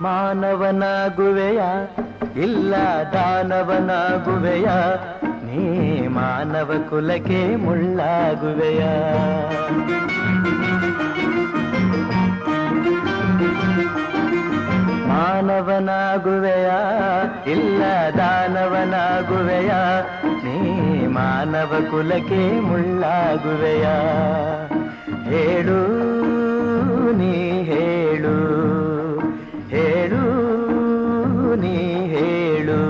ಮಾನವನಾಗುವೆಯ ಇಲ್ಲ ದಾನವನಾಗುವೆಯ ನೀ ಮಾನವ ಕುಲಕ್ಕೆ ಮುಳ್ಳಾಗುವೆಯ ಮಾನವನಾಗುವೆಯ ಇಲ್ಲ ದಾನವನಾಗುವೆಯ ನೀ ಮಾನವ ಕುಲಕ್ಕೆ ಮುಳ್ಳಾಗುವೆಯ ಹೇಳು ನೀ ಹೇಳು ಹೇಳು ನೀ ಹೇಳು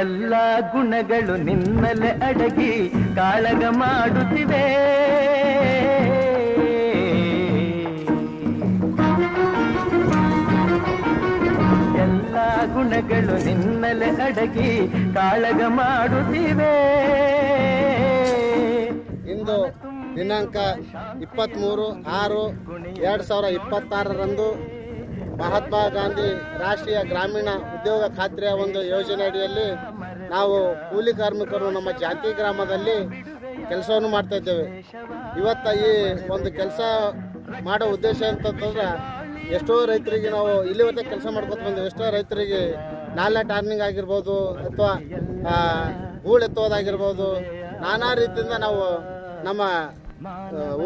ಎಲ್ಲ ಗುಣಗಳು ನಿನ್ನಲೆ ಅಡಗಿ ಕಾಳಗ ಮಾಡುತ್ತಿವೆ ಎಲ್ಲ ಗುಣಗಳು ನಿನ್ನಲೆ ಅಡಗಿ ಕಾಳಗ ಮಾಡುತ್ತಿವೆ. ಇಂದು ದಿನಾಂಕ 23/6/2026ರಂದು ಮಹಾತ್ಮ ಗಾಂಧಿ ರಾಷ್ಟ್ರೀಯ ಗ್ರಾಮೀಣ ಉದ್ಯೋಗ ಖಾತ್ರಿಯ ಒಂದು ಯೋಜನೆ ಅಡಿಯಲ್ಲಿ ನಾವು ಕೂಲಿ ಕಾರ್ಮಿಕರು ನಮ್ಮ ಜಾತಿ ಗ್ರಾಮದಲ್ಲಿ ಕೆಲಸವನ್ನು ಮಾಡ್ತಾ ಇದ್ದೇವೆ. ಇವತ್ತು ಈ ಒಂದು ಕೆಲಸ ಮಾಡೋ ಉದ್ದೇಶ ಅಂತಂದ್ರೆ ಎಷ್ಟೋ ರೈತರಿಗೆ ನಾವು ಇಲ್ಲಿವತ್ತೆ ಕೆಲಸ ಮಾಡ್ಕೊತ ಬಂದೇವೆ. ಎಷ್ಟೋ ರೈತರಿಗೆ ನಾಲೆ ಟರ್ನಿಂಗ್ ಆಗಿರ್ಬೋದು ಅಥವಾ ಹೂಳು ಎತ್ತೋದಾಗಿರ್ಬೋದು ನಾನಾ ರೀತಿಯಿಂದ ನಾವು ನಮ್ಮ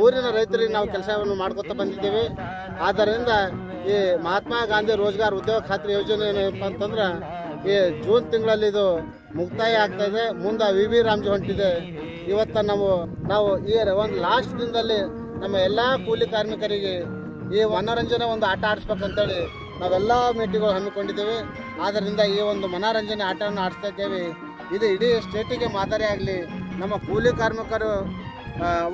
ಊರಿನ ರೈತರಿಗೆ ನಾವು ಕೆಲಸವನ್ನು ಮಾಡ್ಕೊತ ಬಂದಿದ್ದೇವೆ. ಆದ್ದರಿಂದ ಈ ಮಹಾತ್ಮ ಗಾಂಧಿ ರೋಜ್ಗಾರ್ ಉದ್ಯೋಗ ಖಾತ್ರಿ ಯೋಜನೆ ಏನಪ್ಪ ಅಂತಂದ್ರೆ ಈ ಜೂನ್ ತಿಂಗಳಲ್ಲಿ ಇದು ಮುಕ್ತಾಯ ಆಗ್ತಾಯಿದೆ. ಮುಂದೆ ವಿ ರಾಮ್ಜಿ ಹೊಂಟಿದೆ. ಇವತ್ತು ನಾವು ಈ ಒಂದು ಲಾಸ್ಟ್ ದಿನದಲ್ಲಿ ನಮ್ಮ ಎಲ್ಲ ಕೂಲಿ ಕಾರ್ಮಿಕರಿಗೆ ಈ ಮನೋರಂಜನೆ ಒಂದು ಆಟ ಆಡಿಸ್ಬೇಕಂತೇಳಿ ನಾವೆಲ್ಲ ಮೀಟಿಂಗ್ಗಳು ಹಮ್ಮಿಕೊಂಡಿದ್ದೇವೆ. ಆದ್ದರಿಂದ ಈ ಒಂದು ಮನೋರಂಜನೆ ಆಟವನ್ನು ಆಡಿಸ್ತಾ ಇದ್ದೇವೆ. ಇದು ಇಡೀ ಸ್ಟೇಟಿಗೆ ಮಾದರಿ ಆಗಲಿ. ನಮ್ಮ ಕೂಲಿ ಕಾರ್ಮಿಕರು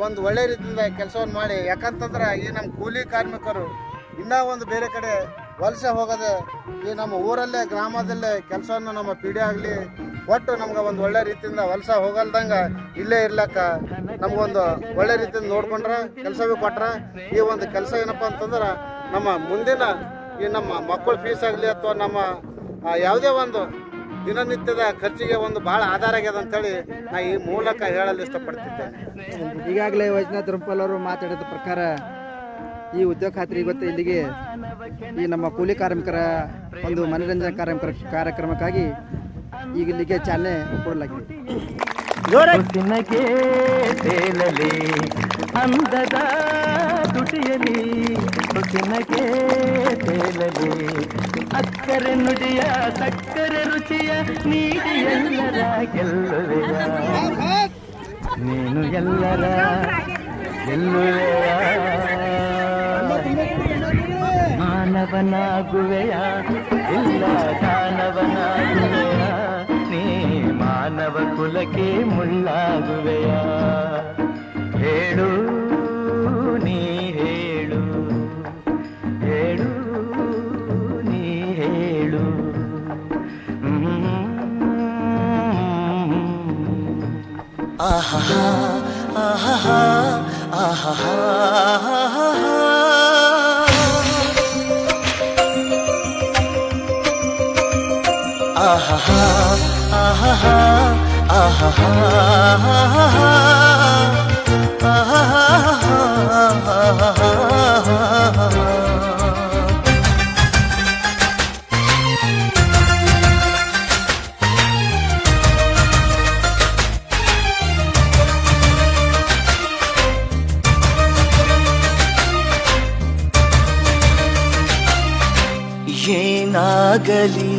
ಒಂದು ಒಳ್ಳೆ ರೀತಿಯಿಂದ ಕೆಲಸವನ್ನು ಮಾಡಿ, ಯಾಕಂತಂದ್ರೆ ಈ ನಮ್ಮ ಕೂಲಿ ಕಾರ್ಮಿಕರು ಇನ್ನೂ ಒಂದು ಬೇರೆ ಕಡೆ ವಲಸೆ ಹೋಗೋದೆ ಈ ನಮ್ಮ ಊರಲ್ಲೇ ಗ್ರಾಮದಲ್ಲೇ ಕೆಲಸವನ್ನು ನಮ್ಮ ಪೀಡಿ ಆಗಲಿ ಒಟ್ಟು ನಮ್ಗೆ ಒಂದು ಒಳ್ಳೆ ರೀತಿಯಿಂದ ವಲಸೆ ಹೋಗಲ್ದಂಗೆ ಇಲ್ಲೇ ಇರ್ಲಕ್ಕ ನಮಗೊಂದು ಒಳ್ಳೆ ರೀತಿಯಿಂದ ನೋಡ್ಕೊಂಡ್ರೆ ಕೆಲಸವೂ ಕೊಟ್ರೆ ಈ ಒಂದು ಕೆಲಸ ಏನಪ್ಪ ಅಂತಂದ್ರೆ ನಮ್ಮ ಮುಂದಿನ ಈ ನಮ್ಮ ಮಕ್ಕಳ ಫೀಸ್ ಆಗಲಿ ಅಥವಾ ನಮ್ಮ ಯಾವುದೇ ಒಂದು ದಿನನಿತ್ಯದ ಖರ್ಚಿಗೆ ಒಂದು ಭಾಳ ಆಧಾರ ಆಗ್ಯದ ಅಂತೇಳಿ ನಾ ಈ ಮೂಲಕ ಹೇಳಲು ಇಷ್ಟಪಡ್ತಿದ್ದೇನೆ. ಈಗಾಗಲೇ ವೈಜನಾಥ್ ರುಂಪಲ್ ಅವರು ಮಾತಾಡಿದ ಪ್ರಕಾರ ಈ ಉದ್ಯೋಗ ಖಾತ್ರಿ ಇವತ್ತು ಇಲ್ಲಿಗೆ ಈ ನಮ್ಮ ಕೂಲಿ ಕಾರ್ಮಿಕರ ಒಂದು ಮನರಂಜನಾ ಕಾರ್ಯಕ್ರಮಕ್ಕಾಗಿ ಈಗ ಇಲ್ಲಿಗೆ ಚಾಲನೆ ಕೊಡಲಾಗಿದೆ. ಅಂದದ ತುಟಿಯಲಿ ಹುಸಿನಗೆ ತೇಲಲಿ ಅಕ್ಕರೆ ನುಡಿಯ ಸಕ್ಕರೆ ರುಚಿಯ ನೀಡಿ ಎಲ್ಲರ ಗೆಲ್ಲುವೆಯ ನೀನು ಎಲ್ಲರ ಗೆಲ್ಲುವೆಯ ಮಾನವನಾಗುವೆಯ ಇಲ್ಲ ದಾನವನಾಗುವೆಯ ನೀ ಮಾನವ ಕುಲಕ್ಕೆ ಮುಳ್ಳಾಗುವೆಯ ಹೇಳು ನೀ ಹೇಳು ಹೇಳು ನೀ ಹೇಳು ಆಹಾ ಆಹಾ ಆಹಾ ಆಹಾ ಆಹಾ ಏನಾಗಲಿ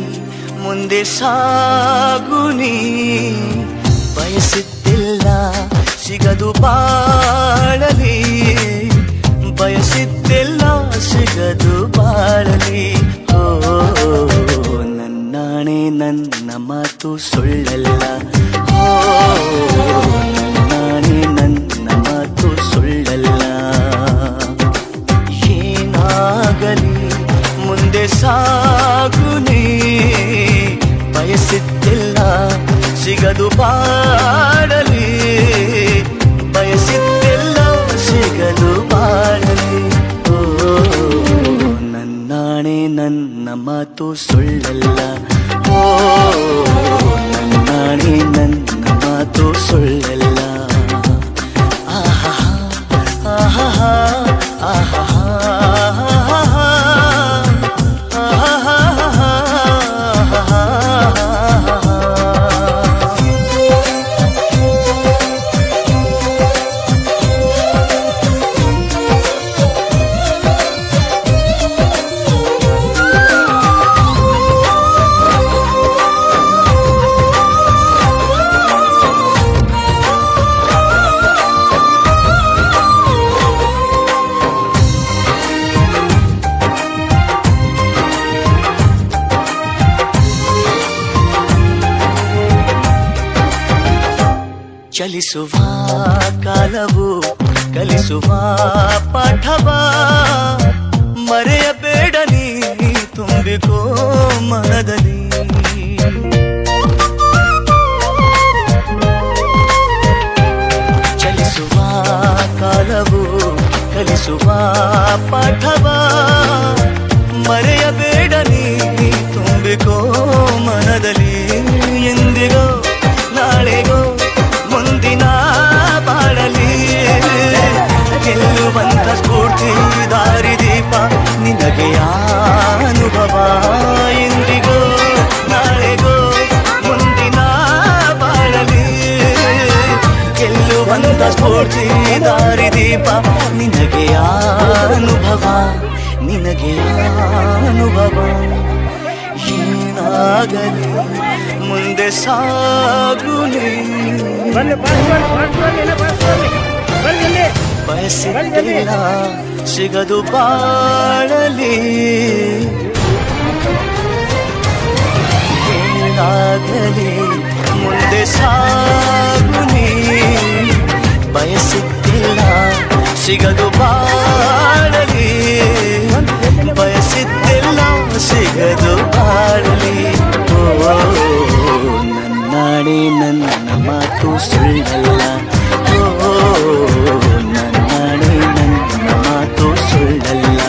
ಮುಂದೆ ಸಾಗುನಿ ಬಯಸಿದ್ದಿಲ್ಲ ಸಿಗದು ಬಾಳಲಿ ಬಯಸಿದ್ದಿಲ್ಲ ಸಿಗದು ಬಾಳಲಿ ಓ ನನ್ನಾಣೆ ನನ್ನ ಮಾತು ಸುಳ್ಳಲ್ಲ ಓ ನನ್ನಾಣೆ ನನ್ನ ಮಾತು ಸುಳ್ಳಲ್ಲ ಏನಾಗಲಿ ಮುಂದೆ ಸಾಗುನಿ ಬಯಸಿದ್ದಿಲ್ಲ ಸಿಗದು ಬಾಡಲಿ ನನ್ನ ಮಾತು ಸುಳ್ಳಲ್ಲ. ಓ ನನ್ನಾಣೆ ನನ್ನ ಮಾತು ಸುಳ್ಳಲ್ಲ. ಆಹಾ ಆಹಾ ಆಹಾ ಚಲಿಸುವ ಕಾಲವು ಕಲಿಸುವ ಪಾಠವ ಮರೆಯಬೇಡ ನೀ ತುಂಬಿಕೋ ಮನದಲ್ಲಿ. ಚಲಿಸುವ ಕಾಲವು ಕಲಿಸುವ ಪಾಠವ ಮರೆಯಬೇಡ ನೀ ತುಂಬಿಕೋ ಮನದಲ್ಲಿ. ಎಂದಿಗೋ ನಾಳೆಗೋ ಮುಂದಿನ ಬಾಳಲಿ ಗೆಲ್ಲುವಂತ ಸ್ಫೂರ್ತಿ ದಾರಿದೀಪ ನಿನಗೆ ಅನುಭವ. ಎಂದಿಗೋ ನಾಳೆಗೋ ಮುಂದಿನ ಬಾಳಲಿ ಗೆಲ್ಲುವಂತ ಸ್ಫೂರ್ತಿ ದಾರಿದೀಪ ನಿನಗೆ ಅನುಭವ ನಿನಗೆ ಅನುಭವ. ಏನಾಗಲಿ ಮುಂದೆ ಸಾಗುನಿ ಬಯಸಿಲ್ಲ ಸಿಗದು ಬಾಳಲಿ. ಏನಾಗಲಿ ಮುಂದೆ ಸಾಗುನಿ ಬಯಸಿದ್ದಿಲ್ಲ ಸಿಗದು ಬಾಳಲಿ. ಬಯಸಿದ್ದಿಲ್ಲ ಸಿಗದು ಬಾಳಲಿ. ಓ ನನ್ನಾಣೆ ನನ್ನ ಮಾತು ಸುಳ್ಳಲ್ಲ. ಓ ನನ್ನಾಣೆ ನನ್ನ ಮಾತು ಸುಳ್ಳಲ್ಲ.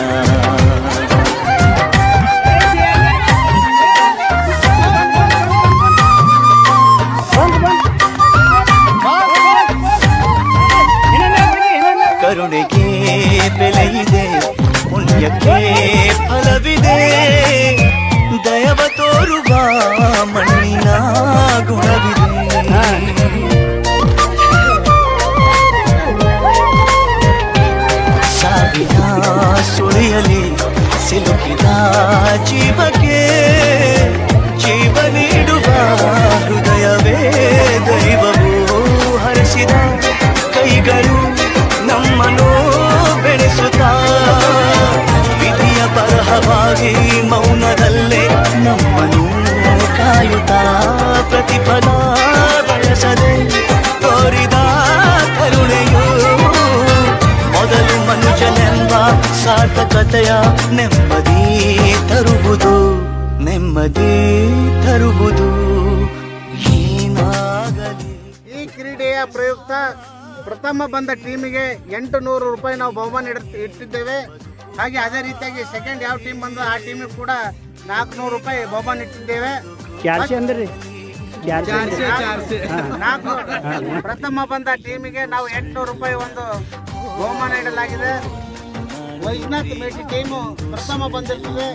ಕರುಣೆಗೆ ಬೆಲೆಯಿದೆ ಪುಣ್ಯಕ್ಕೆ ಫಲವಿದೆ. ದಯವ ತೋರುವ ಮಣ್ಣಿನ ಗುಣವಿದೆ. ಸಾವಿನ ಸುಳಿಯಲಿ ಸಿಲುಕಿದ ಜೀವಕ್ಕೆ ಜೀವ ನೀಡುವ ಹೃದಯವೇ ದೈವವು ಹರಿಸಿದ ಕೈಗಳು ನಮ್ಮನ್ನು ಬೆಳೆಸುತ್ತಾ ವಿಧಿಯ ಬರಹವಾಗಿ ಮೌನದಲ್ಲೇ ನಮ್ಮನ್ನು ಕಾಯುತ್ತಾ ಪ್ರತಿಫಲ ಬಯಸದೆ ತೋರಿದ ಕರುಣೆಯು ಮೊದಲು ಮನುಷ್ಯನೆಂಬ ಸಾರ್ಥಕತೆಯ ನೆಮ್ಮದಿ ತರುವುದು ನೆಮ್ಮದಿ ತರುವುದು. ಏನಾಗಲಿ ಈ ಕ್ರೀಡೆಯ ಪ್ರಯುಕ್ತ ಪ್ರಥಮ ಬಂದ ಟೀಮಿಗೆ 800 ರೂಪಾಯಿ ನಾವು ಬಹುಮಾನ ಇಟ್ಟಿದ್ದೇವೆ. ಹಾಗೆ ಅದೇ ರೀತಿಯಾಗಿ ಸೆಕೆಂಡ್ ಯಾವ ಟೀಮ್ ಬಂದು ಆ ಟೀಮಿಗೆ ಕೂಡ 400 ರೂಪಾಯಿ ಬಹುಮಾನ ಇಟ್ಟಿದ್ದೇವೆ. ಪ್ರಥಮ ಬಂದ ಟೀಮಿಗೆ ನಾವು 800 ರೂಪಾಯಿ ಒಂದು ಬಹುಮಾನ ಇಡಲಾಗಿದೆ. ವೈಜ್ಞಾನಿಕ ಮೇಟಿ ಟೀಮು ಪ್ರಥಮ ಬಂದಿರ್ತದೆ.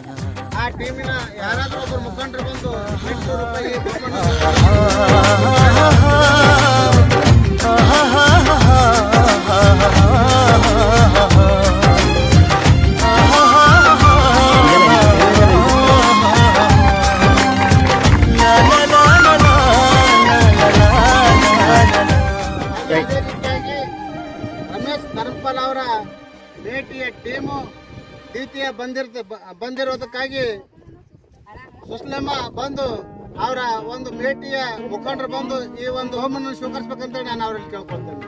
ಆ ಟೀಮಿನ ಯಾರಾದ್ರೂ ಒಬ್ಬರು ಮುಖಂಡರು ಬಂದು 800 ರೂಪಾಯಿ ರಮೇಶ್ ಧರ್ಮಪಾಲ್ ಅವರ ಭೇಟಿಯ ಟೀಮು ದ್ವಿತೀಯ ಬಂದಿರೋದಕ್ಕಾಗಿ ಸುಸ್ಲಮ್ಮ ಬಂದು ಅವರ ಒಂದು ಭೇಟಿಯ ಮುಖಂಡರು ಬಂದು ಈ ಒಂದು ಹೋಮನ್ನು ಸ್ವೀಕರಿಸಬೇಕಂತ ನಾನು ಅವರಲ್ಲಿ ಕೇಳ್ಕೊಳ್ತೇನೆ.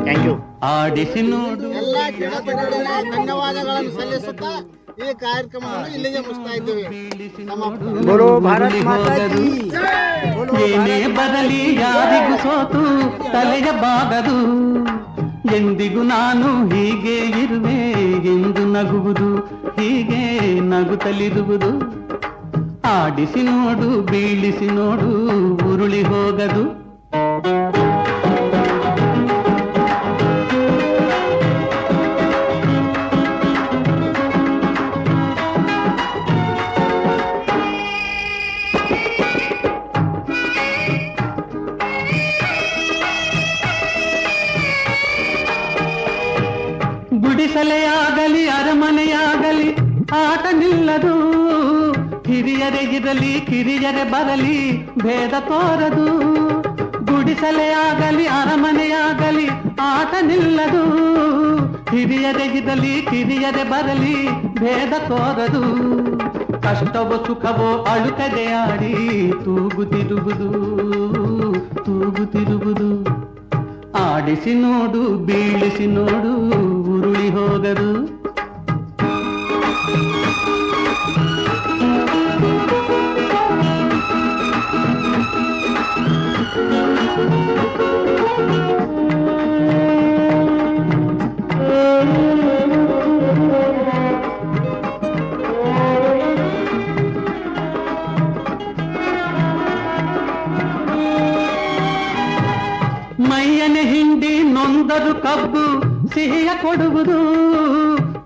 Thank you. ಆಡಿಸಿ ನೋಡು ಎಲ್ಲ ಧನ್ಯವಾದಗಳನ್ನು ಸಲ್ಲಿಸುತ್ತಾ ಈ ಕಾರ್ಯಕ್ರಮವನ್ನು ಇಲ್ಲಿಗೆ ಮುಗಿಸ್ತಾ ಇದ್ದೀವಿ. ಬೋಲೋ ಭಾರತ್ ಮಾತಾ ಕೀ ಏನೇ ಬರಲಿ ಯಾರಿಗೂ ಸೋತು ತಲೆಯ ಬಾಗದು, ಎಂದಿಗೂ ನಾನು ಹೀಗೆ ಇರುವೆ ಎಂದು ನಗುವುದು, ಹೀಗೆ ನಗುತ್ತಲಿರುವುದು. ಆಡಿಸಿ ನೋಡು ಬೀಳಿಸಿ ನೋಡು ಉರುಳಿ ಹೋಗದು. ಗುಡಿಸಲೆಯಾಗಲಿ ಅರಮನೆಯಾಗಲಿ ಆಟ ನಿಲ್ಲದು, ಹಿರಿಯರೇ ಇರಲಿ ಕಿರಿಯರೇ ಬರಲಿ ಭೇದ ತೋರದು. ಗುಡಿಸಲೆಯಾಗಲಿ ಅರಮನೆಯಾಗಲಿ ಆಟ ನಿಲ್ಲದು, ಹಿರಿಯರೇ ಇರಲಿ ಕಿರಿಯರೇ ಬರಲಿ ಭೇದ ತೋರದು. ಕಷ್ಟವೋ ಸುಖವೋ ಅಳುಕದೆ ಆಡಿ ತೂಗುತ್ತಿರುವುದು, ತೂಗುತ್ತಿರುವುದು. ಆಡಿಸಿ ನೋಡು ಬೀಳಿಸಿ ನೋಡು ಉರುಳಿ ಹೋಗದು. ಮೈಯನೆ ಹಿಂಡಿ ನೊಂದರು ಕಬ್ಬು ಸಿಹಿಯ ಕೊಡುವುದು,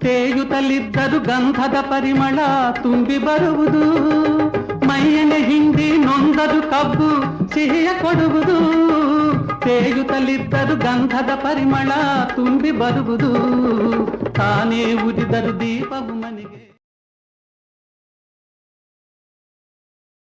ತೇಯುತ್ತಲಿದ್ದರು ಗಂಧದ ಪರಿಮಳ ತುಂಬಿ ಬರುವುದು. ಮೈಯನೆ ಹಿಂಡಿ ನೊಂದರು ಕಬ್ಬು ಸಿಹಿಯ ಕೊಡುವುದು, ತೇಯುತ್ತಲಿದ್ದರು ಗಂಧದ ಪರಿಮಳ ತುಂಬಿ ಬರುವುದು. ತಾನೇ ಉರಿದರು ದೀಪವು ಮನೆಗೆ.